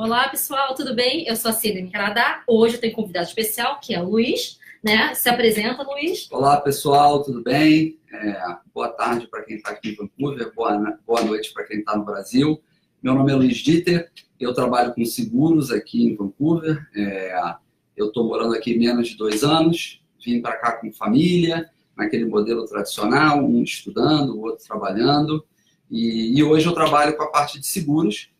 Olá, pessoal, tudo bem? Eu sou a Cida em Canadá. Hoje eu tenho um convidado especial, que é o Luiz, né? Se apresenta, Luiz. Olá, pessoal, tudo bem? Boa tarde para quem está aqui em Vancouver, boa noite para quem está no Brasil. Meu nome é Luiz Dieter, eu trabalho com seguros aqui em Vancouver. Eu estou morando aqui menos de 2 anos, vim para cá com família, naquele modelo tradicional, um estudando, o outro trabalhando. E hoje eu trabalho com a parte de seguros.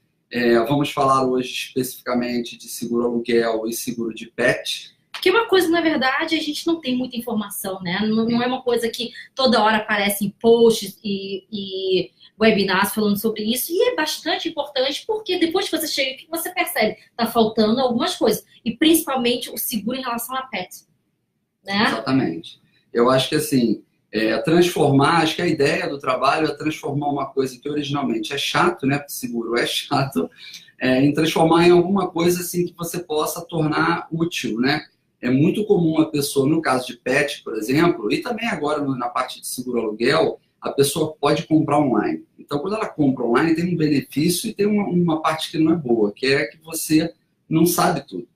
Vamos falar hoje especificamente de seguro aluguel e seguro de pet. Que é uma coisa, na verdade, a gente não tem muita informação, né? Não é uma coisa que toda hora aparece em posts e webinars falando sobre isso. E é bastante importante porque depois que você chega aqui, você percebe que está faltando algumas coisas. E principalmente o seguro em relação a pet, né? Exatamente. Eu acho que assim, acho que a ideia do trabalho é transformar uma coisa que originalmente é chato, né? Porque seguro é chato, em transformar em alguma coisa assim que você possa tornar útil, né? É muito comum a pessoa, no caso de pet, por exemplo, e também agora na parte de seguro aluguel, a pessoa pode comprar online. Então, quando ela compra online, tem um benefício e tem uma parte que não é boa, que é que você não sabe tudo.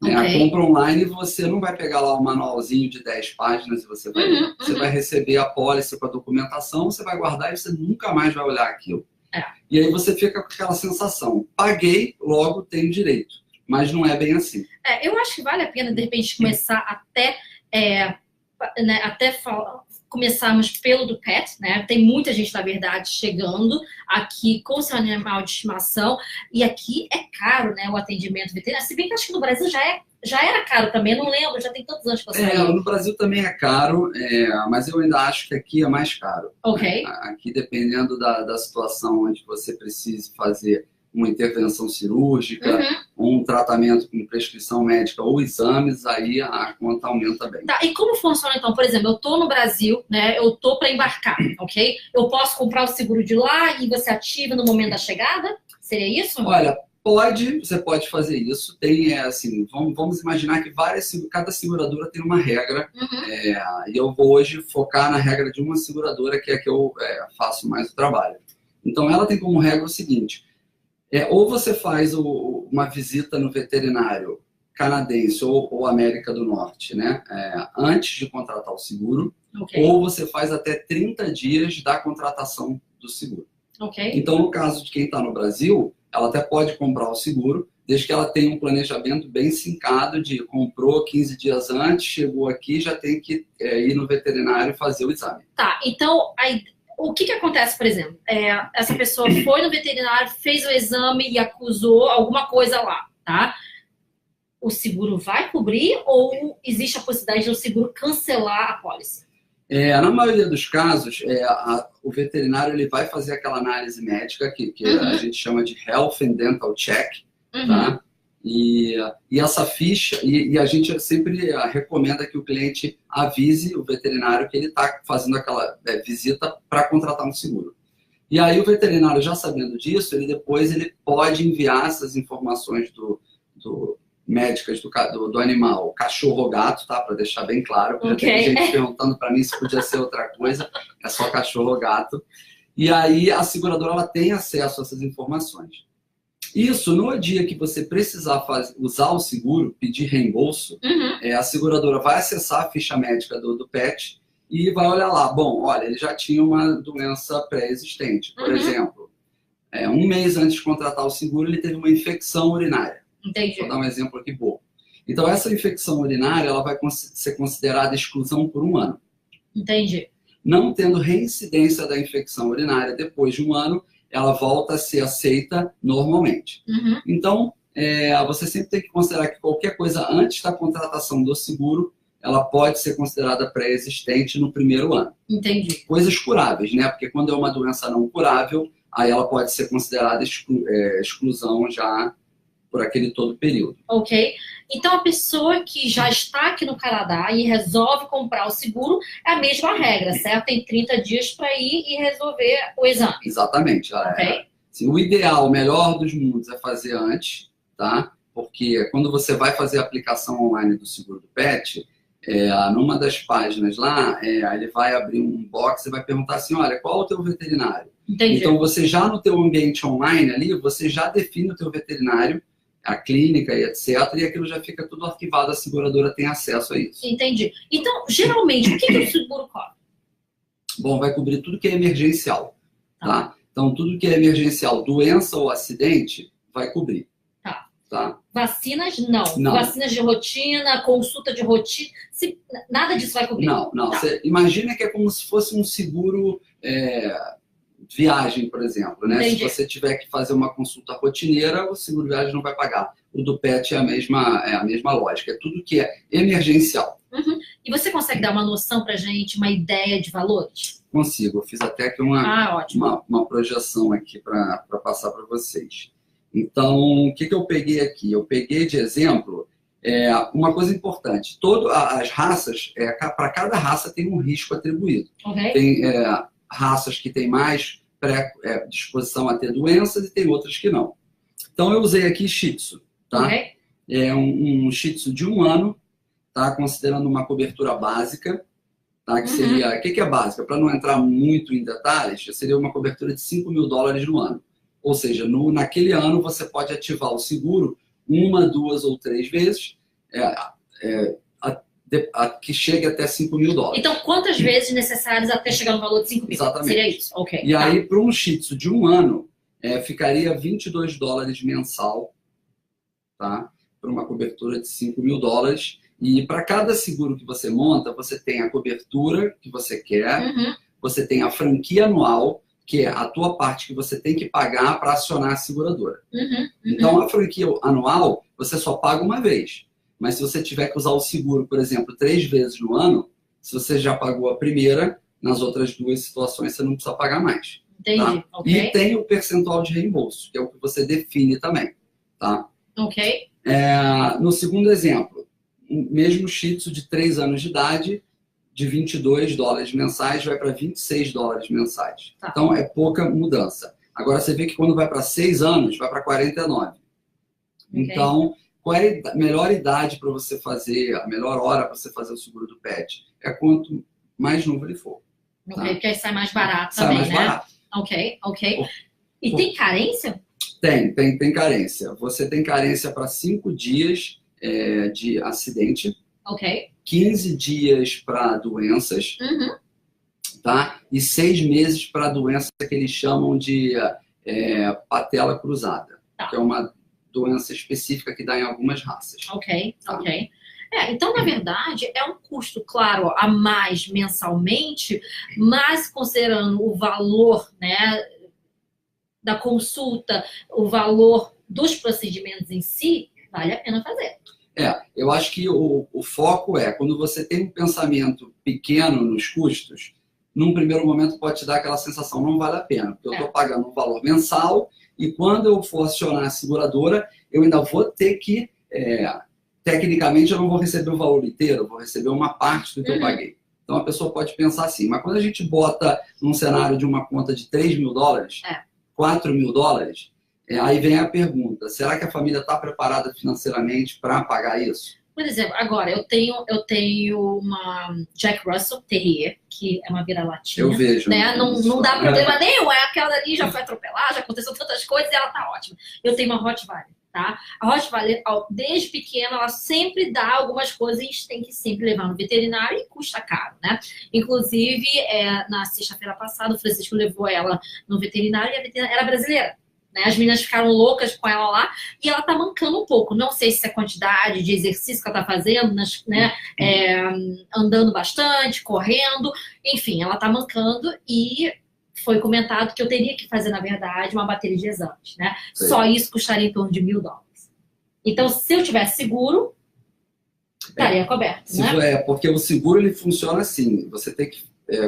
Ok. A compra online, você não vai pegar lá um manualzinho de 10 páginas e você vai ler. Você vai receber a pólice com a documentação, você vai guardar e você nunca mais vai olhar aquilo. E aí você fica com aquela sensação, paguei, logo tenho direito. Mas não é bem assim. Eu acho que vale a pena, de repente, começar começarmos pelo do pet, né? Tem muita gente, na verdade, chegando aqui com seu animal de estimação. E aqui é caro, né? O atendimento veterinário. Se bem que acho que no Brasil já era caro também, eu não lembro, já tem tantos anos que você saiu. No Brasil também é caro, mas eu ainda acho que aqui é mais caro. Ok. Aqui, dependendo da situação onde você precise fazer uma intervenção cirúrgica, um tratamento com prescrição médica ou exames, aí a conta aumenta bem. Tá, e como funciona então? Por exemplo, eu tô no Brasil, né? Eu tô para embarcar, ok? Eu posso comprar o seguro de lá e você ativa no momento da chegada? Seria isso? Olha, você pode fazer isso. Tem, assim, vamos imaginar que cada seguradora tem uma regra, e eu vou hoje focar na regra de uma seguradora, que é a que eu faço mais o trabalho. Então, ela tem como regra o seguinte: ou você faz uma visita no veterinário canadense ou América do Norte, né, antes de contratar o seguro, ou você faz até 30 dias da contratação do seguro. Então, no caso de quem está no Brasil, ela até pode comprar o seguro, desde que ela tenha um planejamento bem sincado de comprou 15 dias antes, chegou aqui, já tem que ir no veterinário fazer o exame. Tá, então o que acontece, por exemplo? Essa pessoa foi no veterinário, fez o exame e acusou alguma coisa lá, tá? O seguro vai cobrir ou existe a possibilidade de o seguro cancelar a pólice? Na maioria dos casos, o veterinário ele vai fazer aquela análise médica que a gente chama de Health and Dental Check, tá? E essa ficha, e a gente sempre recomenda que o cliente avise o veterinário que ele está fazendo aquela visita para contratar um seguro. E aí o veterinário, já sabendo disso, depois ele pode enviar essas informações médicas do animal, cachorro ou gato, tá? Para deixar bem claro, porque já tem gente perguntando para mim se podia ser outra coisa, é só cachorro ou gato. E aí a seguradora ela tem acesso a essas informações. Isso, no dia que você precisar usar o seguro, pedir reembolso, a seguradora vai acessar a ficha médica do pet e vai olhar lá. Bom, olha, ele já tinha uma doença pré-existente. Por exemplo, 1 mês antes de contratar o seguro, ele teve uma infecção urinária. Entendi. Vou dar um exemplo aqui bobo. Então, essa infecção urinária ela vai ser considerada exclusão por 1 ano. Entendi. Não tendo reincidência da infecção urinária depois de 1 ano, ela volta a ser aceita normalmente. Então, você sempre tem que considerar que qualquer coisa antes da contratação do seguro, ela pode ser considerada pré-existente no 1º ano. Entendi. Coisas curáveis, né? Porque quando é uma doença não curável, aí ela pode ser considerada exclusão já por aquele todo período. Ok. Então, a pessoa que já está aqui no Canadá e resolve comprar o seguro, é a mesma regra, certo? Tem 30 dias para ir e resolver o exame. Exatamente. Assim, o ideal, o melhor dos mundos é fazer antes, tá? Porque quando você vai fazer a aplicação online do seguro do pet, numa das páginas lá, ele vai abrir um box e vai perguntar assim, olha, qual é o teu veterinário? Entendi. Então, você já no teu ambiente online ali, você já define o teu veterinário a clínica e etc. E aquilo já fica tudo arquivado, a seguradora tem acesso a isso. Entendi. Então, geralmente, o que o seguro cobre? Bom, vai cobrir tudo que é emergencial, tá? Então, tudo que é emergencial, doença ou acidente, vai cobrir. Tá? Vacinas, não. Vacinas de rotina, consulta de rotina, nada disso vai cobrir. Não. Você imagina que é como se fosse um seguro viagem, por exemplo, né? Se você tiver que fazer uma consulta rotineira, o seguro viagem não vai pagar. O do PET é a mesma lógica. É tudo que é emergencial. Uhum. E você consegue dar uma noção pra gente, uma ideia de valores? Consigo. Eu fiz até aqui uma projeção aqui para passar para vocês. Então, o que eu peguei aqui? Eu peguei de exemplo uma coisa importante. As raças, para cada raça tem um risco atribuído. Okay. Tem raças que têm mais predisposição a ter doenças e tem outras que não. Então, eu usei aqui Shih Tzu. Tá? Okay. É um Shih Tzu de 1 ano, tá? Considerando uma cobertura básica. Tá? Que seria, o que é básica? Para não entrar muito em detalhes, seria uma cobertura de $5.000 no ano. Ou seja, naquele ano você pode ativar o seguro 1, 2 ou 3 vezes, que chegue até $5.000. Então, quantas vezes necessárias até chegar no valor de 5 mil? Exatamente. Seria isso, ok. E aí, para um Shih Tzu de 1 ano, ficaria $22 mensal, tá? Para uma cobertura de $5.000. E para cada seguro que você monta, você tem a cobertura que você quer, você tem a franquia anual, que é a tua parte que você tem que pagar para acionar a seguradora. Então, a franquia anual, você só paga uma vez. Mas se você tiver que usar o seguro, por exemplo, 3 vezes no ano, se você já pagou a primeira, nas outras 2 situações você não precisa pagar mais. Entendi. Tá? Okay. E tem o percentual de reembolso, que é o que você define também. Tá? Ok. No segundo exemplo, o mesmo Shih Tzu de 3 anos de idade, de $22 mensais vai para $26 mensais. Tá. Então, é pouca mudança. Agora, você vê que quando vai para 6 anos, vai para 49. Okay. Então, qual é a melhor idade para você fazer, a melhor hora para você fazer o seguro do PET? É quanto mais novo ele for. Ok, tá? Porque aí sai mais barato sai também, mais né? Barato. Ok. E tem carência? Tem carência. Você tem carência para 5 dias de acidente. Ok. 15 dias para doenças, tá? E 6 meses para doença que eles chamam de patela cruzada, que é uma doença específica que dá em algumas raças. Ok. Então, na verdade, é um custo, claro, a mais mensalmente, mas considerando o valor, né, da consulta, o valor dos procedimentos em si, vale a pena fazer. Eu acho que o foco quando você tem um pensamento pequeno nos custos, num primeiro momento pode te dar aquela sensação, não vale a pena, porque eu estou pagando um valor mensal e quando eu for acionar a seguradora, eu ainda vou ter que, tecnicamente eu não vou receber o valor inteiro, eu vou receber uma parte do que eu paguei. Então a pessoa pode pensar assim, mas quando a gente bota num cenário de uma conta de $3.000, $4.000, aí vem a pergunta, será que a família está preparada financeiramente para pagar isso? Por exemplo, agora eu tenho uma Jack Russell Terrier, que é uma vira-latinha. Eu vejo. Né? Não dá problema nenhum, aquela ali já foi atropelada, já aconteceu tantas coisas e ela tá ótima. Eu tenho uma Rottweiler, tá? A Rottweiler, desde pequena, ela sempre dá algumas coisas e a gente tem que sempre levar no veterinário e custa caro, né? Inclusive, na sexta-feira passada, o Francisco levou ela no veterinário e a veterinária era brasileira. As meninas ficaram loucas com ela lá e ela tá mancando um pouco. Não sei se é a quantidade de exercício que ela tá fazendo, né? Andando bastante, correndo. Enfim, ela tá mancando e foi comentado que eu teria que fazer, na verdade, uma bateria de exames, né? Sim. Só isso custaria em torno de $1.000. Então, se eu tivesse seguro, estaria coberto, né? Porque o seguro, ele funciona assim. Você tem que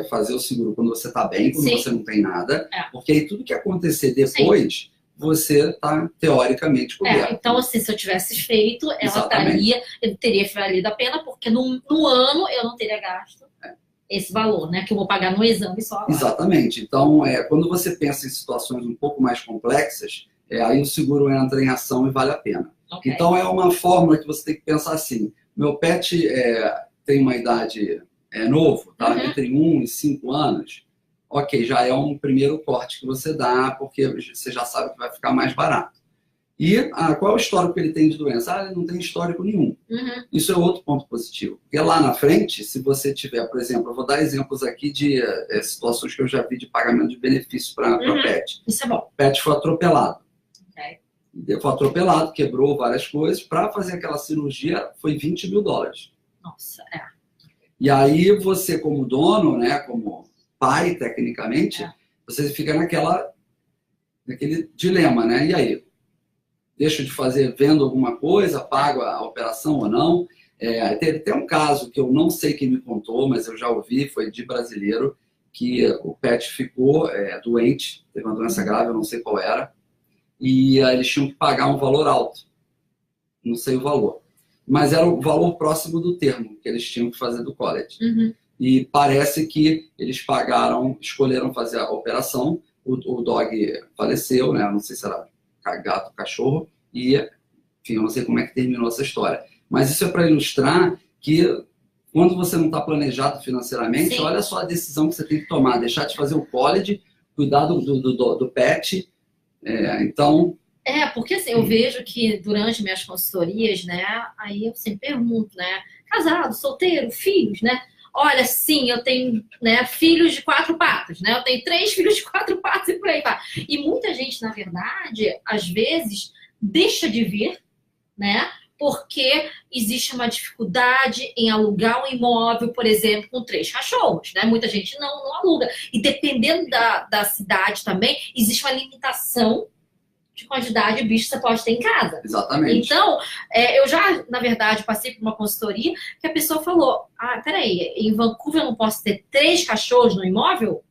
fazer o seguro quando você está bem, quando você não tem nada, porque aí tudo que acontecer depois, você está teoricamente coberto. Então, assim, se eu tivesse feito, eu teria valido a pena, porque no ano eu não teria gasto esse valor, né? Que eu vou pagar no exame só agora. Exatamente. Então, quando você pensa em situações um pouco mais complexas, aí o seguro entra em ação e vale a pena. Okay. Então, é uma fórmula que você tem que pensar assim, meu pet tem uma idade... novo, tá? Entre 1 e 5 anos, ok, já é um primeiro corte que você dá, porque você já sabe que vai ficar mais barato. E qual é o histórico que ele tem de doença? Ele não tem histórico nenhum. Isso é outro ponto positivo. Porque lá na frente, se você tiver, por exemplo, eu vou dar exemplos aqui de situações que eu já vi de pagamento de benefício para pet. Isso é bom. O pet foi atropelado. Okay. Foi atropelado, quebrou várias coisas. Para fazer aquela cirurgia, foi $20 mil. Nossa, E aí você, como dono, né, como pai, tecnicamente, você fica naquele dilema, né? E aí? Deixo de fazer vendo alguma coisa, pago a operação ou não? Teve até um caso que eu não sei quem me contou, mas eu já ouvi, foi de brasileiro, que o pet ficou doente, teve uma doença grave, eu não sei qual era, e eles tinham que pagar um valor alto. Não sei o valor. Mas era o valor próximo do termo que eles tinham que fazer do college. E parece que eles escolheram fazer a operação, o dog faleceu, né? Não sei se era gato, cachorro, e enfim, eu não sei como é que terminou essa história. Mas isso é para ilustrar que quando você não está planejado financeiramente, Sim. olha só a decisão que você tem que tomar, deixar de fazer o college, cuidar do pet, então... Porque assim, eu vejo que durante minhas consultorias, né, aí eu sempre pergunto, né, casado, solteiro, filhos, né, olha, sim, eu tenho, né, filhos de 4 patas, né, eu tenho 3 filhos de 4 patas e por aí vai. E muita gente, na verdade, às vezes, deixa de vir, né, porque existe uma dificuldade em alugar um imóvel, por exemplo, com 3 cachorros, né, muita gente não aluga. E dependendo da cidade também, existe uma limitação de quantidade de bicho que você pode ter em casa. Exatamente. Então, eu já, na verdade, passei por uma consultoria que a pessoa falou, peraí, em Vancouver eu não posso ter 3 cachorros no imóvel?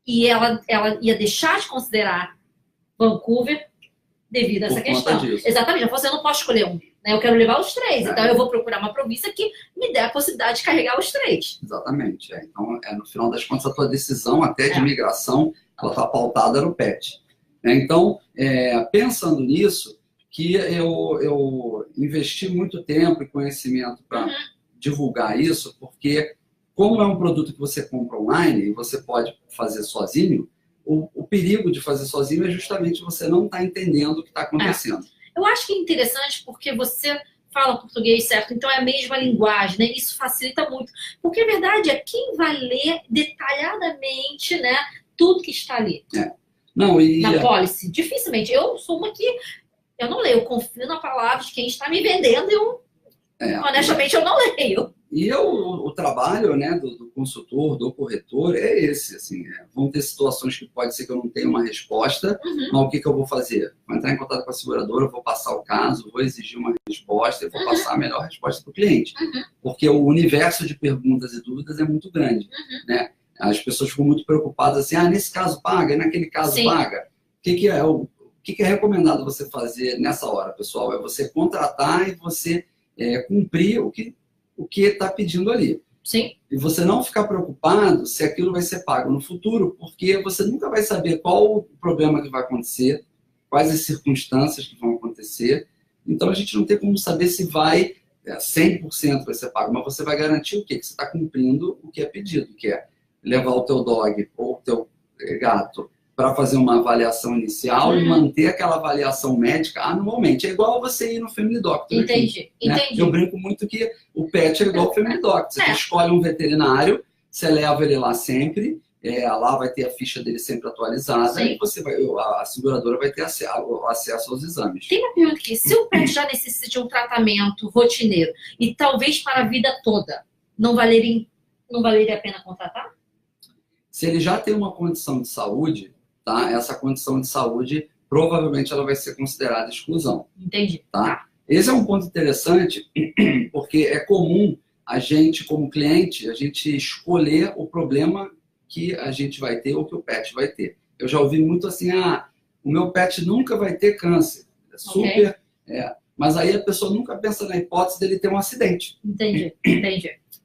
E ela ia deixar de considerar Vancouver devido a essa questão. Disso. Exatamente, ela falou assim, eu não posso escolher um, né? Eu quero levar os 3, então eu vou procurar uma província que me dê a possibilidade de carregar os 3. Exatamente. Então, no final das contas, a tua decisão até de migração, ela está pautada no pet. Então, pensando nisso, que eu investi muito tempo e conhecimento para divulgar isso, porque como é um produto que você compra online e você pode fazer sozinho, o perigo de fazer sozinho é justamente você não estar entendendo o que está acontecendo. Eu acho que é interessante porque você fala português, certo? Então é a mesma linguagem, né? Isso facilita muito. Porque a verdade é quem vai ler detalhadamente, né, tudo que está ali. Não, na policy. Dificilmente. Eu sou uma que eu não leio. Eu confio na palavra de quem está me vendendo e honestamente eu não leio. E o trabalho, né, do consultor, do corretor é esse. Assim, vão ter situações que pode ser que eu não tenha uma resposta, mas o que eu vou fazer? Vou entrar em contato com a seguradora, vou passar o caso, vou exigir uma resposta e vou passar a melhor resposta para o cliente. Porque o universo de perguntas e dúvidas é muito grande. Né? As pessoas ficam muito preocupadas assim, nesse caso paga, e naquele caso paga. O que é recomendado você fazer nessa hora, pessoal? É você contratar e você cumprir o que está pedindo ali. Sim. E você não ficar preocupado se aquilo vai ser pago no futuro, porque você nunca vai saber qual o problema que vai acontecer, quais as circunstâncias que vão acontecer. Então, a gente não tem como saber se vai 100% vai ser pago, mas você vai garantir o quê? Que você está cumprindo o que é pedido, que é levar o teu dog ou o teu gato para fazer uma avaliação inicial e manter aquela avaliação médica anualmente. É igual você ir no Family Doctor. Entendi. Eu brinco muito que o pet é igual ao Family Doctor. Você escolhe um veterinário, você leva ele lá sempre, lá vai ter a ficha dele sempre atualizada e a seguradora vai ter acesso aos exames. Tem uma pergunta aqui. Se o pet já necessita de um tratamento rotineiro e talvez para a vida toda, não valeria a pena contratar? Se ele já tem uma condição de saúde, tá? Essa condição de saúde provavelmente ela vai ser considerada exclusão. Entendi. Tá? Esse é um ponto interessante, porque é comum a gente, como cliente, a gente escolher o problema que a gente vai ter ou que o pet vai ter. Eu já ouvi muito assim, o meu pet nunca vai ter câncer. É super... mas aí a pessoa nunca pensa na hipótese dele ter um acidente. Entendi.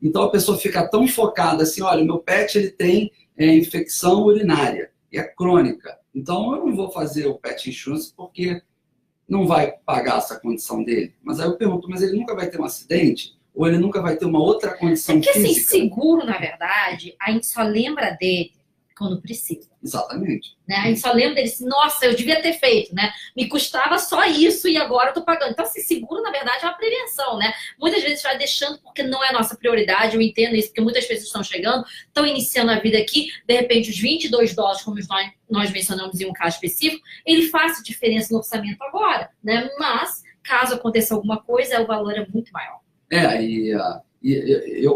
Então a pessoa fica tão focada assim, olha, o meu pet ele tem infecção urinária, e é crônica. Então eu não vou fazer o pet insurance porque não vai pagar essa condição dele. Mas aí eu pergunto, mas ele nunca vai ter um acidente? Ou ele nunca vai ter uma outra condição física? Porque assim, seguro, na verdade, a gente só lembra dele Quando precisa. Exatamente. Né? A gente só lembra dele assim, nossa, eu devia ter feito, né? Me custava só isso e agora eu tô pagando. Então, assim, seguro, na verdade, é uma prevenção, né? Muitas vezes vai deixando porque não é a nossa prioridade, eu entendo isso, porque muitas pessoas estão chegando, estão iniciando a vida aqui, de repente os $22, como nós mencionamos em um caso específico, ele faz diferença no orçamento agora, né? Mas, caso aconteça alguma coisa, o valor é muito maior.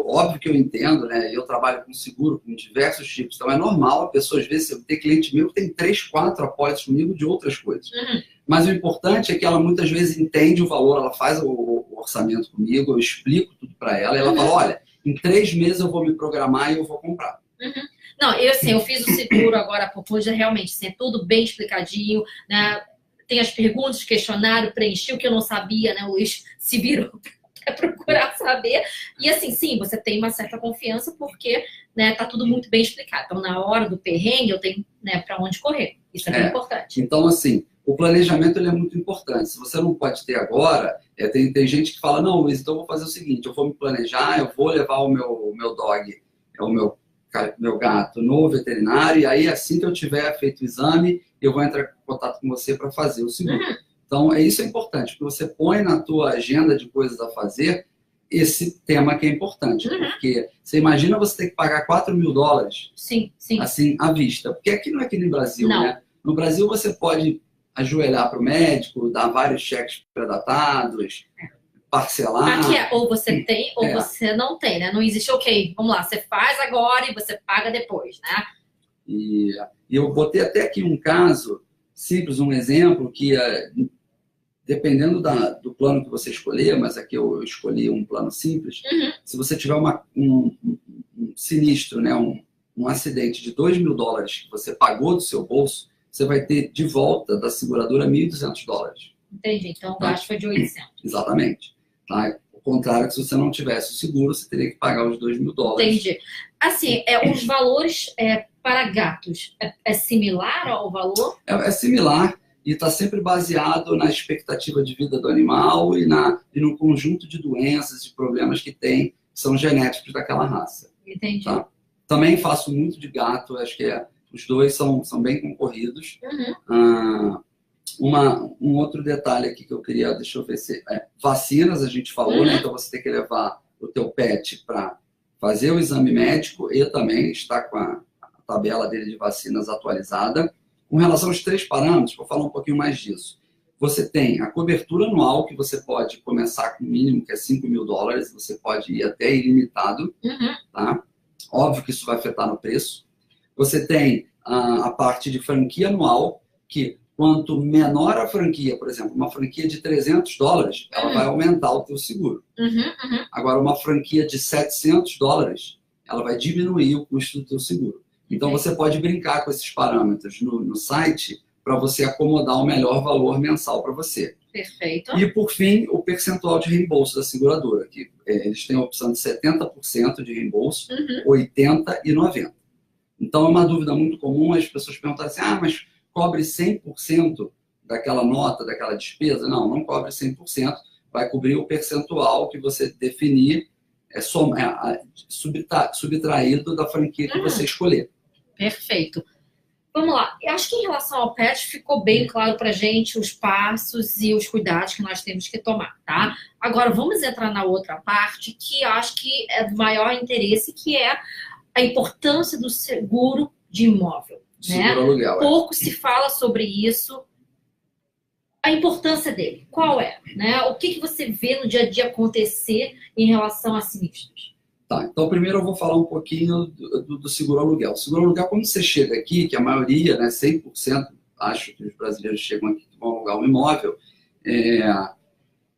Óbvio que eu entendo, né? Eu trabalho com seguro, com diversos tipos, então é normal a pessoa, às vezes, ter cliente meu que tem 3, 4 apólices comigo de outras coisas. Mas o importante é que ela muitas vezes entende o valor, ela faz o orçamento comigo, eu explico tudo para ela, e ela fala, olha, em 3 meses eu vou me programar e eu vou comprar. Não, eu fiz o seguro agora há pouco, hoje realmente, assim, é tudo bem explicadinho, né? Tem as perguntas, questionário, preenchi o que eu não sabia, né? O Luiz se virou para procurar saber. E assim, sim, você tem uma certa confiança porque, né, tá tudo muito bem explicado. Então, na hora do perrengue, eu tenho, né, para onde correr. Isso é bem importante. Então, assim, o planejamento ele é muito importante. Se você não pode ter agora, tem gente que fala, não, Luiz, então eu vou fazer o seguinte, eu vou me planejar, eu vou levar o meu dog, o meu gato no veterinário, e aí assim que eu tiver feito o exame, eu vou entrar em contato com você para fazer o seguro. Então, isso é importante, porque você põe na tua agenda de coisas a fazer esse tema que é importante. Porque você imagina você ter que pagar $4.000 sim. assim, à vista. Porque aqui não é que nem no Brasil, não. né? No Brasil você pode ajoelhar para o médico, dar vários cheques predatados, parcelar. Aqui ou você tem ou você não tem, né? Não existe, ok, vamos lá, você faz agora e você paga depois, né? E eu botei até aqui um caso simples, um exemplo que dependendo do plano que você escolher, mas aqui eu escolhi um plano simples, se você tiver um sinistro, né, um acidente de $2.000 que você pagou do seu bolso, você vai ter de volta da seguradora $1.200. Entendi, então o gasto foi de 800. Exatamente. Tá? Ao contrário, que se você não tivesse o seguro, você teria que pagar os $2.000. Entendi. Assim, os valores para gatos é similar ao valor? É similar. E está sempre baseado na expectativa de vida do animal e no conjunto de doenças e problemas que tem, que são genéticos daquela raça. Entendi. Tá? Também faço muito de gato, acho que os dois são bem concorridos. Um outro detalhe aqui que eu queria, deixa eu ver se... vacinas, a gente falou, né? Então você tem que levar o teu pet para fazer o exame médico e também está com a tabela dele de vacinas atualizada. Com relação aos 3 parâmetros, vou falar um pouquinho mais disso. Você tem a cobertura anual, que você pode começar com o mínimo, que é $5.000, você pode ir até ilimitado. Tá? Óbvio que isso vai afetar no preço. Você tem a parte de franquia anual, que quanto menor a franquia, por exemplo, uma franquia de $300, ela vai aumentar o teu seguro. Agora, uma franquia de $700, ela vai diminuir o custo do teu seguro. Então, você pode brincar com esses parâmetros no site para você acomodar o melhor valor mensal para você. Perfeito. E, por fim, o percentual de reembolso da seguradora, que eles têm a opção de 70% de reembolso, 80% e 90%. Então, é uma dúvida muito comum as pessoas perguntarem assim, mas cobre 100% daquela nota, daquela despesa? Não cobre 100%, vai cobrir o percentual que você definir, subtraído da franquia que você escolher. Perfeito. Vamos lá. Eu acho que em relação ao pet ficou bem claro pra gente os passos e os cuidados que nós temos que tomar, tá? Agora vamos entrar na outra parte que eu acho que é do maior interesse, que é a importância do seguro de imóvel. Seguro aluguel. Pouco se fala sobre isso. A importância dele, qual é? Né? O que você vê no dia a dia acontecer em relação a sinistros? Tá, então primeiro eu vou falar um pouquinho do seguro aluguel. O seguro aluguel, quando você chega aqui, que a maioria, né, 100%, acho que os brasileiros chegam aqui que vão alugar um imóvel,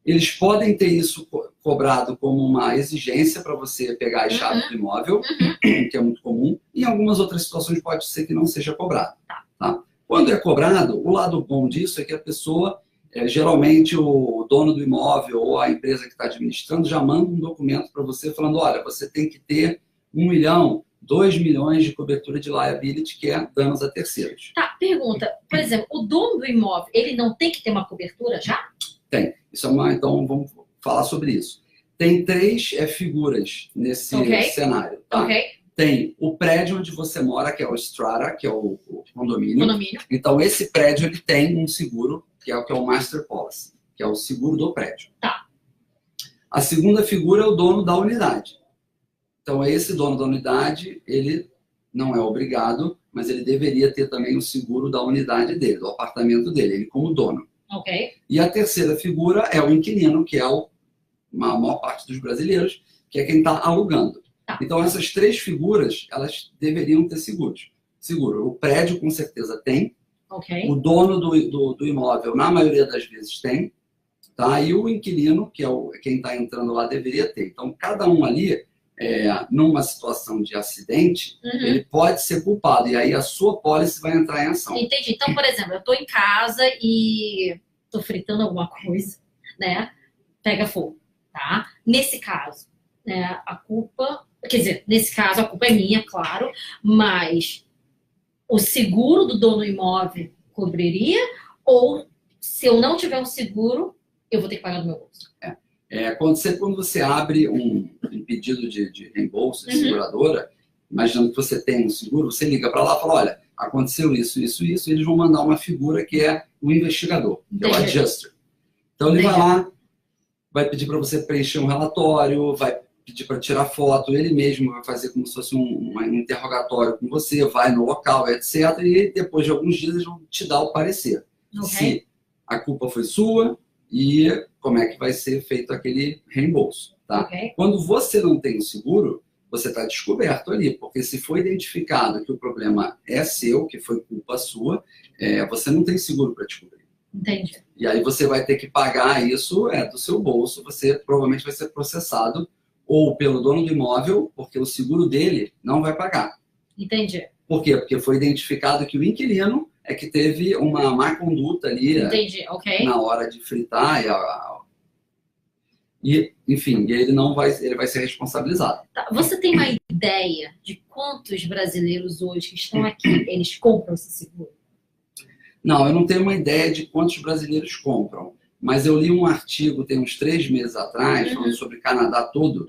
eles podem ter isso cobrado como uma exigência para você pegar as chaves do imóvel, que é muito comum. Em algumas outras situações pode ser que não seja cobrado. Tá? Quando é cobrado, o lado bom disso é que a pessoa... geralmente o dono do imóvel ou a empresa que está administrando já manda um documento para você falando, olha, você tem que ter 1 milhão, 2 milhões de cobertura de liability, que é danos a terceiros. Tá, pergunta, por exemplo, o dono do imóvel, ele não tem que ter uma cobertura já? Tem. Então vamos falar sobre isso. Tem 3 figuras nesse cenário. Tá? tem o prédio onde você mora, que é o strata, que é o condomínio. Condomínio. Então, esse prédio ele tem um seguro, que é o Master Policy, que é o seguro do prédio. Tá. A segunda figura é o dono da unidade. Então, esse dono da unidade, ele não é obrigado, mas ele deveria ter também o seguro da unidade dele, do apartamento dele, ele como dono. Ok. E a terceira figura é o inquilino, que é a maior parte dos brasileiros, que é quem está alugando. Tá. Então, essas três figuras, elas deveriam ter seguros. Seguro. O prédio, com certeza, tem. Ok. O dono do imóvel, na maioria das vezes, tem. Tá? E o inquilino, que é quem está entrando lá, deveria ter. Então, cada um ali, numa situação de acidente, ele pode ser culpado. E aí a sua pólice vai entrar em ação. Entendi. Então, por exemplo, eu estou em casa e estou fritando alguma coisa, né? Pega fogo, tá? Nesse caso, né, a culpa... Quer dizer, nesse caso, a culpa é minha, claro, mas o seguro do dono do imóvel cobriria? Ou, se eu não tiver um seguro, eu vou ter que pagar do meu bolso? Quando você abre um pedido de reembolso de seguradora, imaginando que você tem um seguro, você liga para lá e fala, olha, aconteceu isso, isso, isso, e eles vão mandar uma figura que é o investigador, que é o adjuster. Então ele vai lá, vai pedir para você preencher um relatório, vai pedir para tirar foto, ele mesmo vai fazer como se fosse um interrogatório com você, vai no local, etc. E depois de alguns dias eles vão te dar o parecer. Se a culpa foi sua e como é que vai ser feito aquele reembolso. Tá? Quando você não tem o seguro, você está descoberto ali, porque se foi identificado que o problema é seu, que foi culpa sua, você não tem seguro para descobrir. Entendi. E aí você vai ter que pagar isso do seu bolso, você provavelmente vai ser processado ou pelo dono do imóvel, porque o seguro dele não vai pagar. Entendi. Por quê? Porque foi identificado que o inquilino é que teve uma má conduta ali. Entendi, ok. Na hora de fritar enfim, ele vai ser responsabilizado. Tá. Você tem uma ideia de quantos brasileiros hoje que estão aqui, eles compram esse seguro? Não, eu não tenho uma ideia de quantos brasileiros compram. Mas eu li um artigo, tem uns 3 meses atrás, falando sobre o Canadá todo,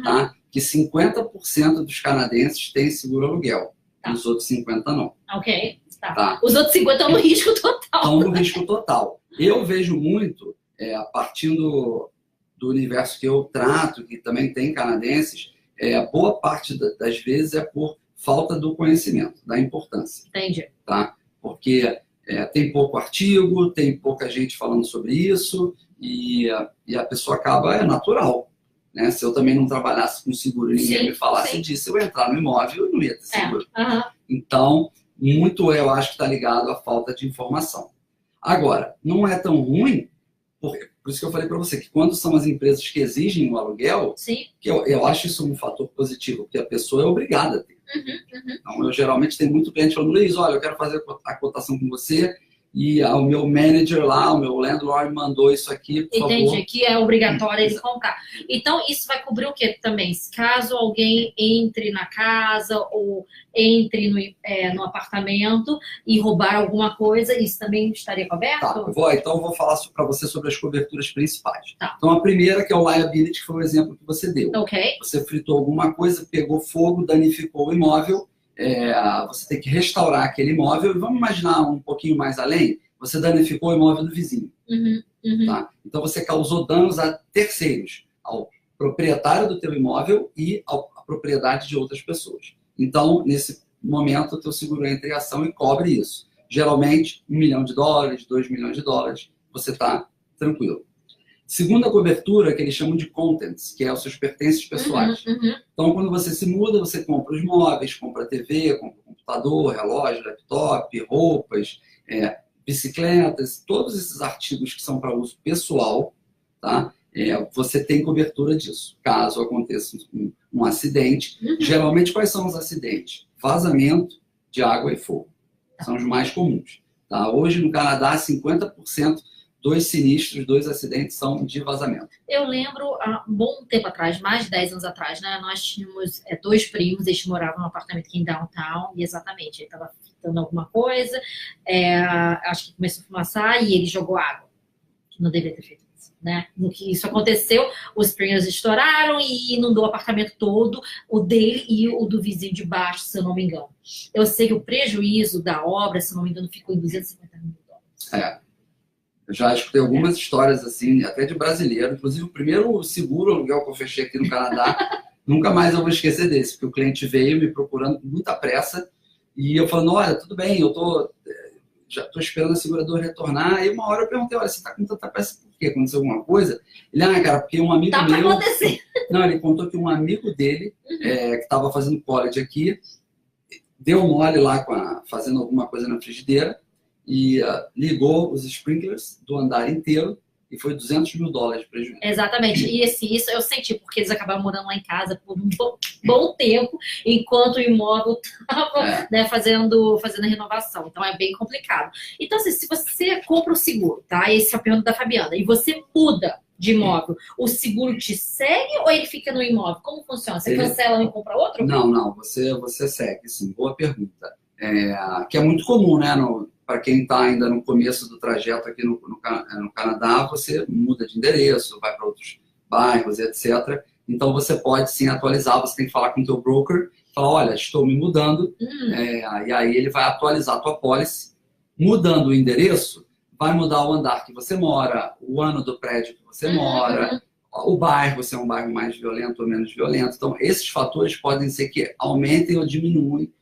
tá? Que 50% dos canadenses têm seguro aluguel. Tá. Os outros 50% não. Ok. Tá. Os outros 50% estão no risco total. Estão no risco total. Eu vejo muito, partindo do universo que eu trato, que também tem canadenses, boa parte das vezes é por falta do conhecimento, da importância. Entendi. Tá? Porque tem pouco artigo, tem pouca gente falando sobre isso e a pessoa acaba, é natural. Né? Se eu também não trabalhasse com seguro e ninguém me falasse disso, eu ia entrar no imóvel e não ia ter seguro. Então, muito eu acho que está ligado à falta de informação. Agora, não é tão ruim, por isso que eu falei para você, que quando são as empresas que exigem o aluguel, que eu acho isso um fator positivo, porque a pessoa é obrigada a ter. Então, eu geralmente tenho muito cliente falando, Luiz, olha, eu quero fazer a cotação com você e o meu manager lá, o meu landlord mandou isso aqui, por favor. Entendi, que é obrigatório ele comprar. Então, isso vai cobrir o quê também? Caso alguém entre na casa ou entre no apartamento e roubar alguma coisa, isso também estaria coberto? Tá, então eu vou falar para você sobre as coberturas principais. Tá. Então, a primeira, que é o liability, que foi o exemplo que você deu. Ok. Você fritou alguma coisa, pegou fogo, danificou o imóvel, você tem que restaurar aquele imóvel, e vamos imaginar um pouquinho mais além, você danificou o imóvel do vizinho. Tá? Então você causou danos a terceiros, ao proprietário do teu imóvel e à propriedade de outras pessoas. Então, nesse momento, o teu seguro entra em ação e cobre isso. Geralmente, $1 milhão, $2 milhões, você está tranquilo. Segunda cobertura, que eles chamam de contents, que é os seus pertences pessoais. Então, quando você se muda, você compra os móveis, compra a TV, compra computador, relógio, laptop, roupas, bicicletas, todos esses artigos que são para uso pessoal, tá? Você tem cobertura disso. Caso aconteça um acidente, geralmente quais são os acidentes? Vazamento de água e fogo. São os mais comuns. Tá? Hoje no Canadá, 50% dos sinistros, dos acidentes são de vazamento. Eu lembro, há um bom tempo atrás, mais de 10 anos atrás, né, nós tínhamos 2 primos, eles moravam num apartamento aqui em downtown, e exatamente, ele estava fritando alguma coisa, acho que começou a fumaçar e ele jogou água, que não deveria ter feito isso. né? No que isso aconteceu, os sprinklers estouraram e inundou o apartamento todo, o dele e o do vizinho de baixo, se eu não me engano. Eu sei que o prejuízo da obra, se eu não me engano, ficou em $250 mil. Eu já escutei algumas histórias assim, até de brasileiro. Inclusive, o primeiro seguro aluguel que eu fechei aqui no Canadá, nunca mais eu vou esquecer desse, porque o cliente veio me procurando com muita pressa e eu falando, olha, tudo bem, já estou esperando a seguradora retornar. E uma hora eu perguntei, olha, você está com tanta pressa por quê? Aconteceu alguma coisa? Ele, cara, porque um amigo meu... Tá pra acontecer. Não, ele contou que um amigo dele, que estava fazendo college aqui, deu mole lá fazendo alguma coisa na frigideira e ligou os sprinklers do andar inteiro e foi $200 mil de prejuízo. Exatamente. E isso eu senti, porque eles acabaram morando lá em casa por um bom tempo, enquanto o imóvel estava fazendo a renovação. Então é bem complicado. Então, assim, se você compra o seguro, tá? Esse é a pergunta da Fabiana, e você muda de imóvel, o seguro te segue ou ele fica no imóvel? Como funciona? Você cancela e compra outro? Não. Você segue, sim. Boa pergunta. Que é muito comum, né? Para quem está ainda no começo do trajeto aqui no Canadá, você muda de endereço, vai para outros bairros, etc. Então, você pode sim atualizar, você tem que falar com o teu broker, falar, olha, estou me mudando, e aí ele vai atualizar a tua policy. Mudando o endereço, vai mudar o andar que você mora, o ano do prédio que você mora, o bairro, se é um bairro mais violento ou menos violento. Então, esses fatores podem ser que aumentem ou diminuem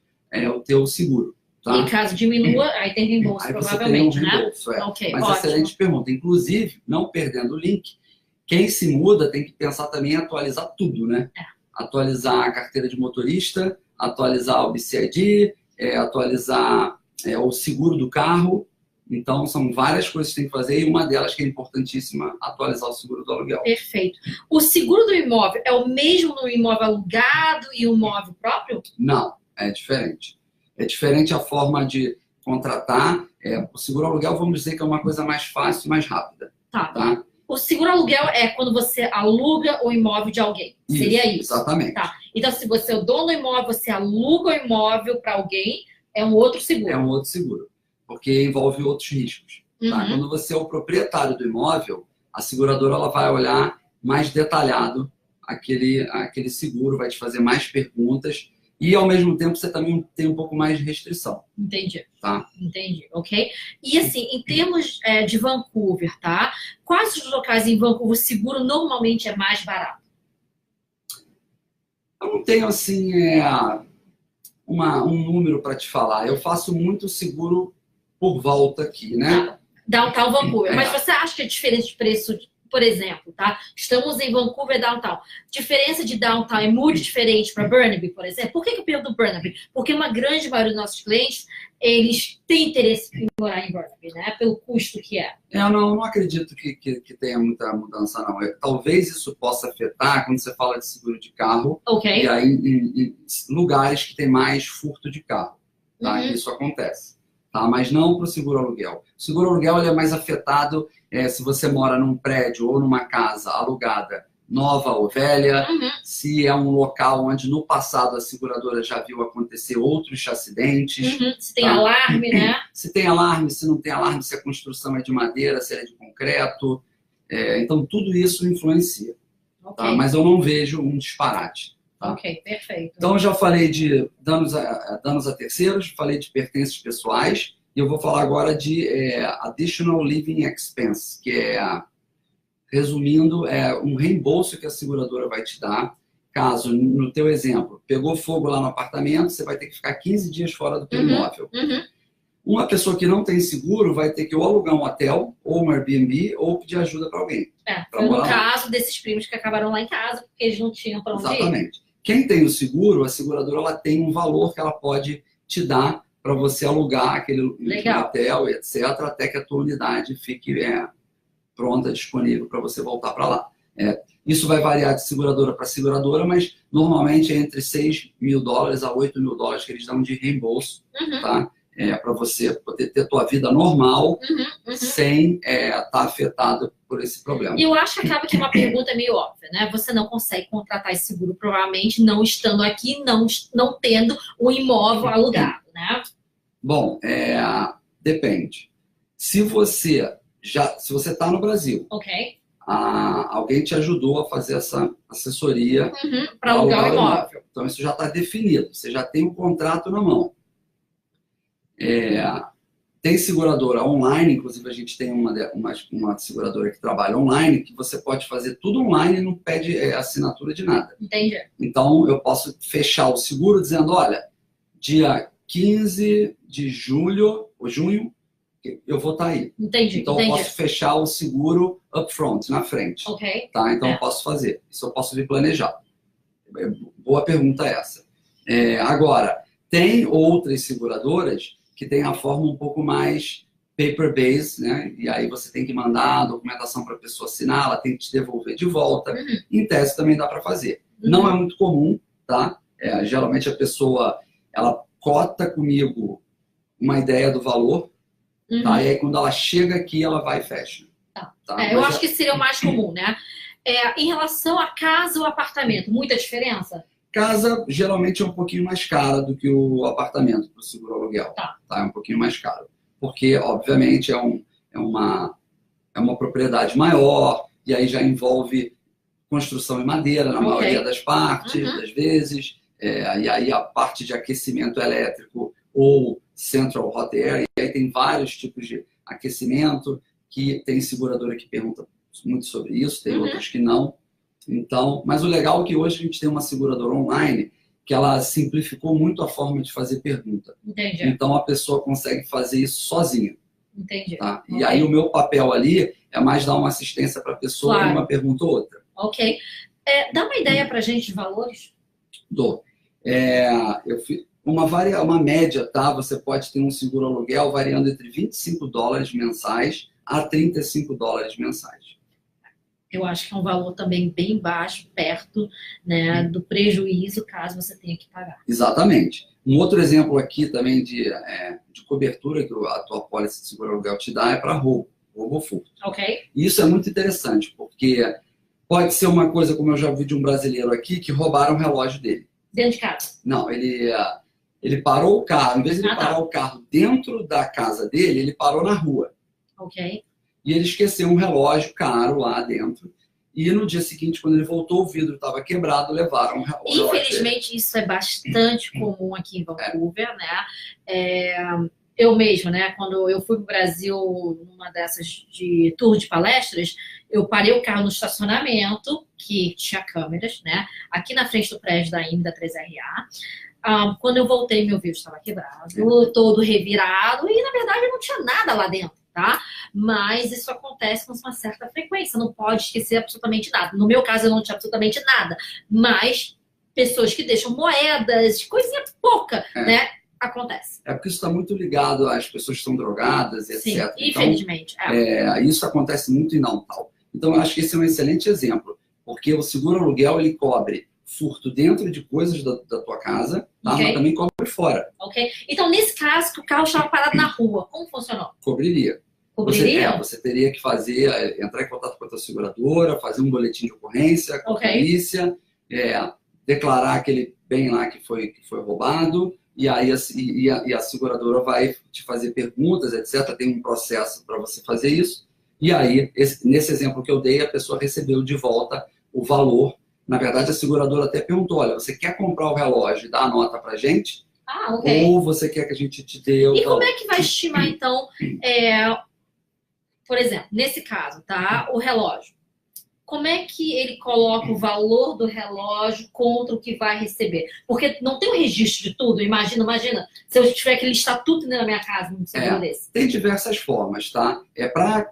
o teu seguro. Tá? E caso diminua, aí tem reembolso, aí provavelmente, você tem um reembolso, né? Okay, mas ótimo. excelente pergunta. Inclusive, não perdendo o link, quem se muda tem que pensar também em atualizar tudo, né? Atualizar a carteira de motorista, atualizar o BCID, atualizar o seguro do carro. Então, são várias coisas que tem que fazer e uma delas que é importantíssima, atualizar o seguro do aluguel. Perfeito. O seguro do imóvel é o mesmo no imóvel alugado e o imóvel próprio? Não, é diferente. É diferente a forma de contratar. O seguro aluguel, vamos dizer que é uma coisa mais fácil e mais rápida. Tá? O seguro aluguel é quando você aluga o imóvel de alguém. Seria isso? Exatamente. Tá. Então, se você é o dono do imóvel, você aluga o imóvel para alguém, é um outro seguro. É um outro seguro, porque envolve outros riscos. Tá? Quando você é o proprietário do imóvel, a seguradora ela vai olhar mais detalhado aquele seguro, vai te fazer mais perguntas. E, ao mesmo tempo, você também tem um pouco mais de restrição. Entendi. Tá? Entendi, ok? E, assim, em termos de Vancouver, tá? Quais os locais em Vancouver o seguro normalmente é mais barato? Eu não tenho, assim, um número para te falar. Eu faço muito seguro por volta aqui, né? Downtown Vancouver. Mas você acha que é diferente de preço... Por exemplo, tá? Estamos em Vancouver Downtown. Diferença de Downtown é muito diferente para Burnaby, por exemplo. Por que eu pergunto Burnaby? Porque uma grande maioria dos nossos clientes, eles têm interesse em morar em Burnaby, né? Pelo custo que é. Eu não acredito que tenha muita mudança, não. Talvez isso possa afetar quando você fala de seguro de carro. Ok. E aí em lugares que tem mais furto de carro. Tá? Isso acontece. Tá? Mas não para o seguro aluguel. O seguro aluguel ele é mais afetado se você mora num prédio ou numa casa alugada, nova ou velha, se é um local onde no passado a seguradora já viu acontecer outros acidentes. Se tem alarme, né? Se tem alarme, se não tem alarme, se a construção é de madeira, se é de concreto. Então, tudo isso influencia. Tá? Mas eu não vejo um disparate. Tá? Ok, perfeito. Então, eu já falei de danos a terceiros, falei de pertences pessoais, e eu vou falar agora de Additional Living Expense, que resumindo, um reembolso que a seguradora vai te dar, caso, no teu exemplo, pegou fogo lá no apartamento, você vai ter que ficar 15 dias fora do teu imóvel. Uma pessoa que não tem seguro vai ter que ou alugar um hotel, ou um Airbnb, ou pedir ajuda para alguém. Foi no caso desses primos que acabaram lá em casa, porque eles não tinham para onde ir. Exatamente. Quem tem o seguro, a seguradora ela tem um valor que ela pode te dar para você alugar aquele hotel, etc., até que a tua unidade fique pronta, disponível para você voltar para lá. Isso vai variar de seguradora para seguradora, mas normalmente é entre $6 mil a $8 mil que eles dão de reembolso, tá? Para você poder ter tua vida normal sem estar afetado por esse problema. E eu acho que acaba que uma pergunta meio óbvia, né? Você não consegue contratar esse seguro, provavelmente, não estando aqui, não tendo um imóvel alugado, né? Bom, depende. Se você está no Brasil, alguém te ajudou a fazer essa assessoria para alugar o imóvel. Então, isso já está definido, você já tem um contrato na mão. Tem seguradora online, inclusive a gente tem uma seguradora que trabalha online, que você pode fazer tudo online e não pede assinatura de nada. Entendi. Então, eu posso fechar o seguro dizendo, olha, dia 15 de julho, ou junho, eu vou estar aí. Entendi. Então, eu posso fechar o seguro upfront, na frente. Ok. Tá? Então, eu posso fazer. Isso eu posso vir planejar. Boa pergunta essa. Agora, tem outras seguradoras que têm a forma um pouco mais paper-based, né? E aí você tem que mandar a documentação para a pessoa assinar, ela tem que te devolver de volta. Em tese também dá para fazer. Não é muito comum, tá? Geralmente a pessoa, ela cota comigo uma ideia do valor, tá? E aí quando ela chega aqui, ela vai e fecha. Tá? Eu acho que seria o mais comum, né? Em relação a casa ou apartamento, muita diferença? Casa, geralmente, é um pouquinho mais cara do que o apartamento para o seguro aluguel. Tá? É um pouquinho mais caro. Porque, obviamente, é uma propriedade maior, e aí já envolve construção em madeira, na maioria das partes, das vezes. E aí a parte de aquecimento elétrico ou central hot air, e aí tem vários tipos de aquecimento, que tem seguradora que pergunta muito sobre isso, tem outras que não. Então, mas o legal é que hoje a gente tem uma seguradora online que ela simplificou muito a forma de fazer pergunta. Entendi. Então, a pessoa consegue fazer isso sozinha. Entendi. Tá? E aí o meu papel ali é mais dar uma assistência para a pessoa em uma pergunta ou outra. Ok. Dá uma ideia para a gente de valores? Dou. Eu fiz uma média, tá? Você pode ter um seguro aluguel variando entre $25 mensais a $35 mensais. Eu acho que é um valor também bem baixo, perto, né, do prejuízo, caso você tenha que pagar. Exatamente. Um outro exemplo aqui também de cobertura que a tua pólice de seguro aluguel te dá é para roubo ou furto. Ok. E isso é muito interessante, porque pode ser uma coisa, como eu já vi de um brasileiro aqui, que roubaram o relógio dele. Dentro de casa? Não, ele parou o carro, em vez de ele parar o carro dentro da casa dele, ele parou na rua. Ok. E ele esqueceu um relógio caro lá dentro. E no dia seguinte, quando ele voltou, o vidro estava quebrado, levaram o relógio. Infelizmente, isso é bastante comum aqui em Vancouver, né? Eu mesma, né? Quando eu fui para o Brasil, numa dessas de tour de palestras, eu parei o carro no estacionamento, que tinha câmeras, né? Aqui na frente do prédio da IME, da 3RA. Quando eu voltei, meu vidro estava quebrado, todo revirado, e na verdade não tinha nada lá dentro. Tá? Mas isso acontece com uma certa frequência, não pode esquecer absolutamente nada. No meu caso, eu não tinha absolutamente nada, mas pessoas que deixam moedas, coisinha pouca, né? Acontece. Porque isso está muito ligado às pessoas que estão drogadas, etc. Sim, infelizmente. Isso acontece muito em Natal. Então, eu acho que esse é um excelente exemplo, porque o seguro aluguel, ele cobre furto dentro de coisas da tua casa, tá? Mas também cobre fora. Ok. Então, nesse caso, que o carro estava parado na rua, como funcionou? Cobriria. Você teria que entrar em contato com a tua seguradora, fazer um boletim de ocorrência com a polícia, declarar aquele bem lá que foi roubado, e aí a seguradora vai te fazer perguntas, etc. Tem um processo para você fazer isso. E aí, nesse exemplo que eu dei, a pessoa recebeu de volta o valor. Na verdade, a seguradora até perguntou, olha, você quer comprar o relógio e dar a nota para a gente? Ou você quer que a gente te dê o valor? E como é que vai estimar, então, por exemplo, nesse caso, tá? O relógio. Como é que ele coloca o valor do relógio contra o que vai receber? Porque não tem um registro de tudo. Imagina, se eu tiver que listar tudo na minha casa, num seguro desse. Tem diversas formas, tá? Para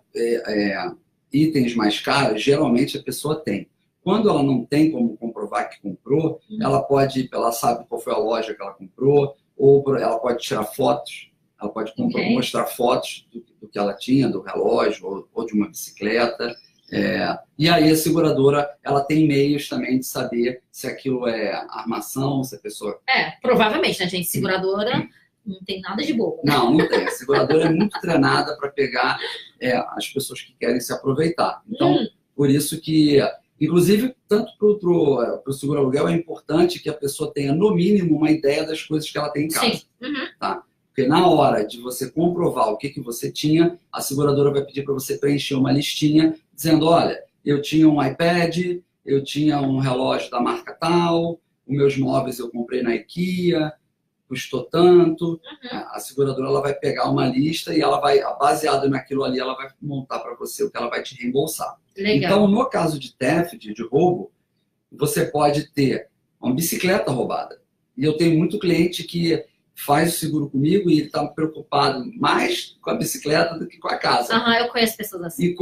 itens mais caros, geralmente a pessoa tem. Quando ela não tem como comprovar que comprou, ela sabe qual foi a loja que ela comprou, ou ela pode tirar fotos, ela pode mostrar fotos do que ela tinha, do relógio ou de uma bicicleta. E aí a seguradora, ela tem meios também de saber se aquilo é armação, se a pessoa... Provavelmente, né, gente? Seguradora não tem nada de bobo. Não tem. A seguradora é muito treinada para pegar as pessoas que querem se aproveitar. Então, por isso que... Inclusive, tanto para o seguro aluguel, é importante que a pessoa tenha, no mínimo, uma ideia das coisas que ela tem em casa. Sim. Tá? Porque na hora de você comprovar o que você tinha, a seguradora vai pedir para você preencher uma listinha dizendo, olha, eu tinha um iPad, eu tinha um relógio da marca tal, os meus móveis eu comprei na IKEA, custou tanto. A seguradora ela vai pegar uma lista e ela vai, baseado naquilo ali, ela vai montar para você o que ela vai te reembolsar. Legal. Então, no caso de theft, de roubo, você pode ter uma bicicleta roubada. E eu tenho muito cliente que faz o seguro comigo e ele está preocupado mais com a bicicleta do que com a casa. Eu conheço pessoas assim. E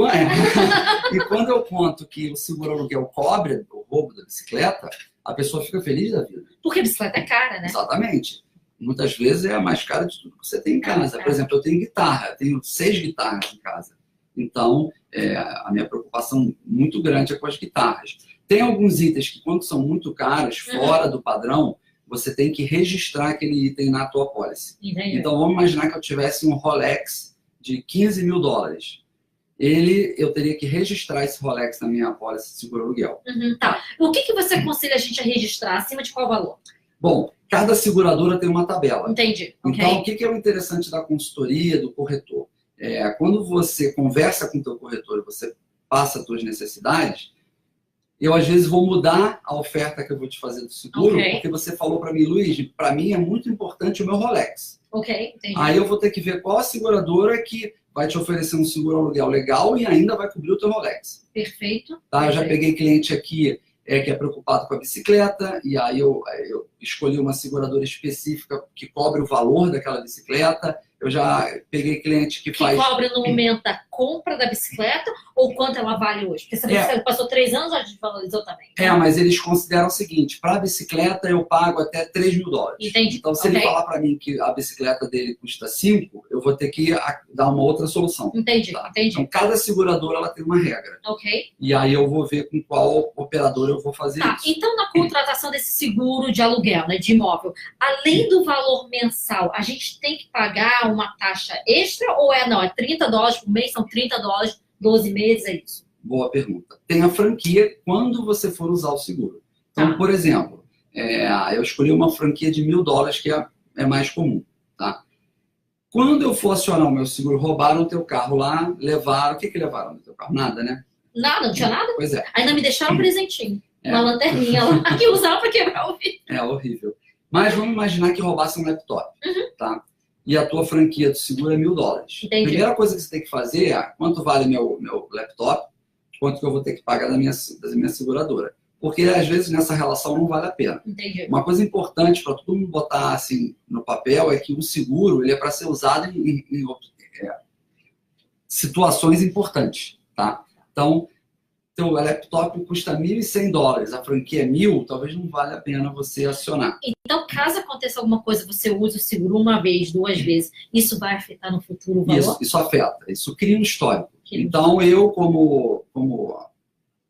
quando eu conto que o seguro aluguel cobre o roubo da bicicleta, a pessoa fica feliz da vida. Porque a bicicleta é cara, né? Exatamente. Muitas vezes é a mais cara de tudo que você tem em casa. Por exemplo, eu tenho guitarra, eu tenho 6 guitarras em casa. Então, a minha preocupação muito grande é com as guitarras. Tem alguns itens que, quando são muito caros, fora do padrão, você tem que registrar aquele item na tua pólice. Entendi. Então, vamos imaginar que eu tivesse um Rolex de 15 mil dólares. Eu teria que registrar esse Rolex na minha pólice de seguro aluguel. Tá. O que você aconselha a gente a registrar? Acima de qual valor? Bom, cada seguradora tem uma tabela. Entendi. Então, o que é o interessante da consultoria, do corretor? Quando você conversa com o teu corretor e você passa as suas necessidades, eu às vezes vou mudar a oferta que eu vou te fazer do seguro, porque você falou para mim, Luiz, para mim é muito importante o meu Rolex. Entendi. Aí eu vou ter que ver qual a seguradora que vai te oferecer um seguro aluguel legal e ainda vai cobrir o teu Rolex. Perfeito. Tá? Eu já peguei cliente aqui que é preocupado com a bicicleta, e aí eu escolhi uma seguradora específica que cobre o valor daquela bicicleta. Eu já peguei cliente que faz... Que cobre no momento da compra da bicicleta ou quanto ela vale hoje? Porque essa bicicleta passou 3 anos, a gente valorizou também. Mas eles consideram o seguinte, para a bicicleta eu pago até 3 mil dólares. Entendi. Então, se ele falar para mim que a bicicleta dele custa 5, eu vou ter que dar uma outra solução. Entendi, tá? entendi. Então, cada seguradora ela tem uma regra. E aí eu vou ver com qual operador eu vou fazer isso. Então, na contratação desse seguro de aluguel, né, de imóvel, além do valor mensal, a gente tem que pagar uma taxa extra ou não? É 30 dólares por mês, são 30 dólares, 12 meses, é isso? Boa pergunta. Tem a franquia quando você for usar o seguro. Então, por exemplo, eu escolhi uma franquia de 1.000 dólares, que é mais comum. Tá? Quando eu for acionar o meu seguro, roubaram o teu carro lá, levaram... O que levaram no teu carro? Nada, né? Nada, não tinha nada? Pois é. Ainda me deixaram um presentinho. Uma lanterninha lá, que usava para quebrar o vidro. É horrível. Mas vamos imaginar que roubasse um laptop. Tá? E a tua franquia do seguro é 1.000 dólares. Entendi. A primeira coisa que você tem que fazer é quanto vale meu laptop, quanto que eu vou ter que pagar da minha seguradora. Porque às vezes nessa relação não vale a pena. Entendi. Uma coisa importante para todo mundo botar assim no papel é que o seguro ele é para ser usado em situações importantes. Tá? Então, teu laptop custa 1.100 dólares, a franquia é 1.000, talvez não valha a pena você acionar. Então, caso aconteça alguma coisa, você usa o seguro uma vez, 2 vezes, isso vai afetar no futuro o valor? Isso afeta, isso cria um histórico. Então, eu, como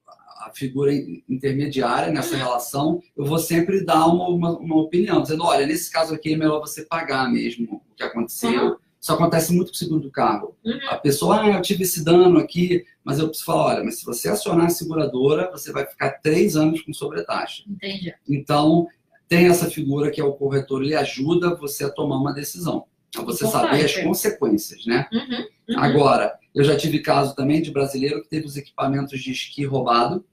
a figura intermediária nessa relação, eu vou sempre dar uma opinião, dizendo, olha, nesse caso aqui é melhor você pagar mesmo o que aconteceu. Isso acontece muito com o seguro do carro. A pessoa, eu tive esse dano aqui, mas eu preciso falar, olha, mas se você acionar a seguradora, você vai ficar 3 anos com sobretaxa. Entendi. Então, tem essa figura que é o corretor, ele ajuda você a tomar uma decisão. A você saber as consequências, né? Agora, eu já tive caso também de brasileiro que teve os equipamentos de esqui roubado,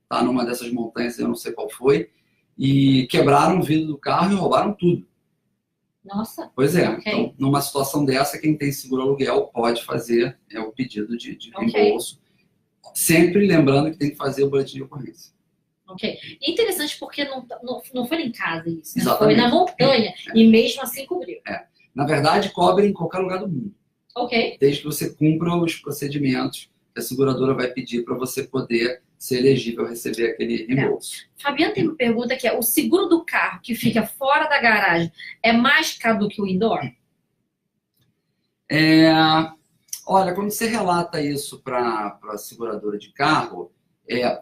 tá? Numa dessas montanhas, eu não sei qual foi, e quebraram o vidro do carro e roubaram tudo. Nossa. Pois é. Então, numa situação dessa, quem tem seguro aluguel pode fazer o pedido de reembolso. Sempre lembrando que tem que fazer o boletim de ocorrência. É interessante porque não foi em casa isso, né? Exatamente. Foi na montanha e mesmo assim cobriu. Na verdade, cobre em qualquer lugar do mundo. Desde que você cumpra os procedimentos que a seguradora vai pedir para você poder ser elegível a receber aquele reembolso. Fabiana tem uma pergunta que é, o seguro do carro que fica fora da garagem é mais caro do que o indoor? Olha, quando você relata isso para a seguradora de carro,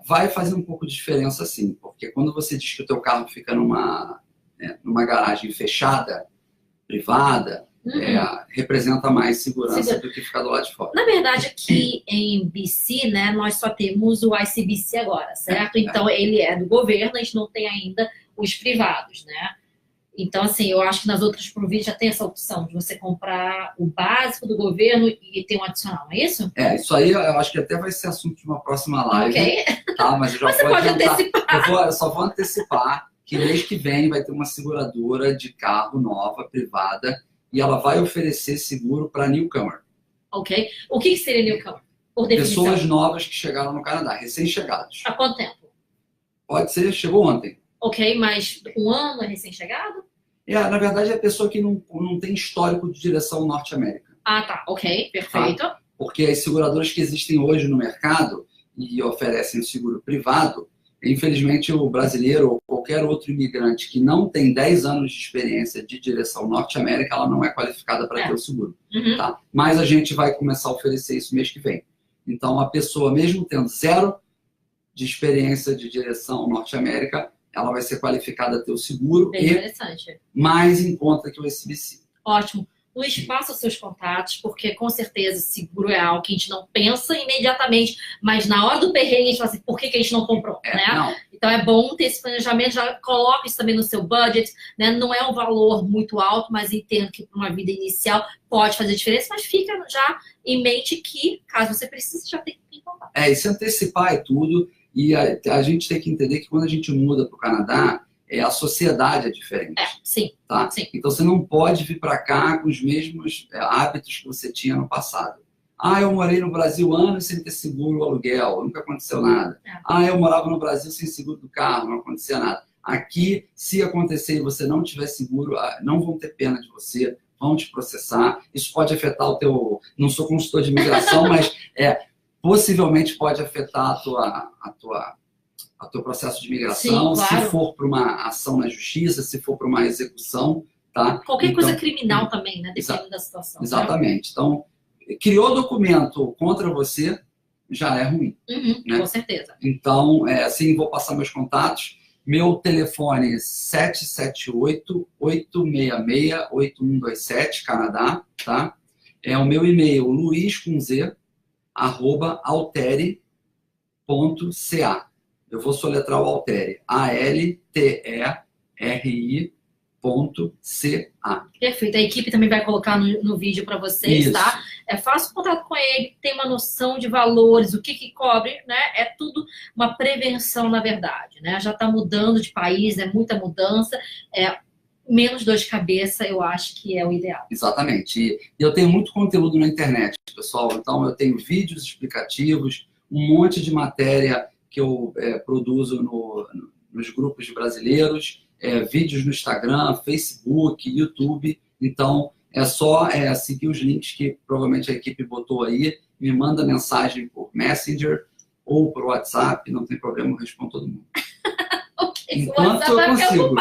vai fazer um pouco de diferença sim, porque quando você diz que o teu carro fica numa garagem fechada, privada, representa mais segurança do que ficar do lado de fora. Na verdade, aqui em BC, né, nós só temos o ICBC agora, certo? Então, ele é do governo, a gente não tem ainda os privados, né? Então, assim, eu acho que nas outras províncias já tem essa opção de você comprar o básico do governo e ter um adicional, não é isso? Isso aí eu acho que até vai ser assunto de uma próxima live. Ok. Tá? Mas eu já Você vou pode adiantar. antecipar. Eu só vou antecipar que mês que vem vai ter uma seguradora de carro nova, privada, e ela vai oferecer seguro para newcomer. Ok. O que seria newcomer? Por definição. Pessoas novas que chegaram no Canadá, recém-chegados. Há quanto tempo? Pode ser, chegou ontem. Ok, mas um ano é recém-chegado? Na verdade, é a pessoa que não tem histórico de direção Norte-América. Ah, tá. Ok, perfeito. Tá? Porque as seguradoras que existem hoje no mercado e oferecem o seguro privado, infelizmente o brasileiro ou qualquer outro imigrante que não tem 10 anos de experiência de direção Norte-América, ela não é qualificada para ter o seguro. Uhum. Tá? Mas a gente vai começar a oferecer isso mês que vem. Então, a pessoa, mesmo tendo 0 de experiência de direção Norte-América, ela vai ser qualificada a ter o seguro Bem interessante. mais em conta que o SBC. Ótimo. Luiz, passa os seus contatos, porque com certeza seguro é algo que a gente não pensa imediatamente, mas na hora do perrengue a gente fala assim, por que a gente não comprou, né? Não. Então é bom ter esse planejamento, já coloque isso também no seu budget, né? Não é um valor muito alto, mas entendo que para uma vida inicial pode fazer diferença, mas fica já em mente que, caso você precise, já tem que contar. E se antecipar é tudo. E a gente tem que entender que quando a gente muda para o Canadá, a sociedade é diferente. Sim, tá? Sim. Então você não pode vir para cá com os mesmos hábitos que você tinha no passado. Eu morei no Brasil anos sem ter seguro aluguel, nunca aconteceu nada. Eu morava no Brasil sem seguro do carro, não acontecia nada. Aqui, se acontecer e você não tiver seguro, não vão ter pena de você, vão te processar. Isso pode afetar o teu... Não sou consultor de imigração, mas possivelmente pode afetar o teu processo de imigração. Sim, claro. Se for para uma ação na justiça, se for para uma execução, tá? Qualquer coisa criminal também, né? Dependendo da situação. Exatamente. Né? Então, criou documento contra você, já é ruim. Né? Com certeza. Então, assim, vou passar meus contatos. Meu telefone é 778-866-8127, Canadá, tá? O meu e-mail, luiz.altere.ca. Eu vou soletrar o Altere. ALTERI.ca. Perfeito. A equipe também vai colocar no vídeo para vocês, Isso. tá? Faça contato com ele, tem uma noção de valores, o que cobre, né? É tudo uma prevenção, na verdade, né? Já está mudando de país, é muita mudança, menos dor de cabeça, eu acho que é o ideal. Exatamente. E eu tenho muito conteúdo na internet, pessoal. Então, eu tenho vídeos explicativos, um monte de matéria que eu produzo nos grupos de brasileiros, vídeos no Instagram, Facebook, YouTube. Então, é só seguir os links que provavelmente a equipe botou aí, me manda mensagem por Messenger ou por WhatsApp, não tem problema, eu respondo todo mundo. Ok, Enquanto eu consigo.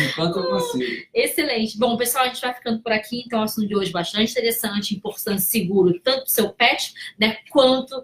Enquanto eu consigo. Excelente. Bom, pessoal, a gente vai ficando por aqui. Então, o assunto de hoje é bastante interessante, importante, seguro, tanto para o seu pet, né, quanto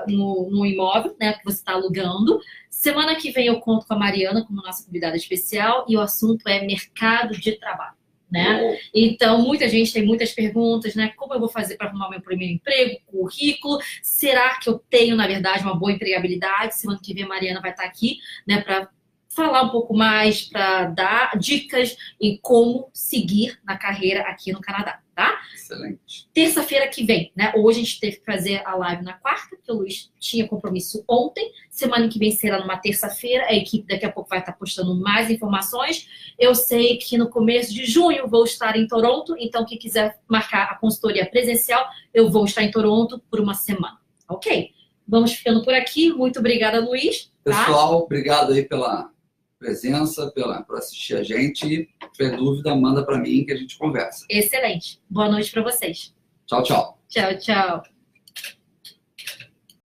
no imóvel, né, que você está alugando. Semana que vem eu conto com a Mariana como nossa convidada especial e o assunto é mercado de trabalho. Né? Então, muita gente tem muitas perguntas, né? Como eu vou fazer para arrumar meu primeiro emprego, currículo? Será que eu tenho, na verdade, uma boa empregabilidade? Semana que vem a Mariana vai estar aqui, né, para falar um pouco mais, para dar dicas em como seguir na carreira aqui no Canadá, tá? Excelente. Terça-feira que vem, né? Hoje a gente teve que fazer a live na quarta, porque o Luiz tinha compromisso ontem. Semana que vem será numa terça-feira. A equipe daqui a pouco vai estar postando mais informações. Eu sei que no começo de junho vou estar em Toronto, então quem quiser marcar a consultoria presencial, eu vou estar em Toronto por uma semana, ok? Vamos ficando por aqui. Muito obrigada, Luiz. Tá? Pessoal, obrigado aí pela presença, por assistir a gente. Se tiver dúvida, manda para mim que a gente conversa. Excelente. Boa noite para vocês. Tchau, tchau. Tchau, tchau.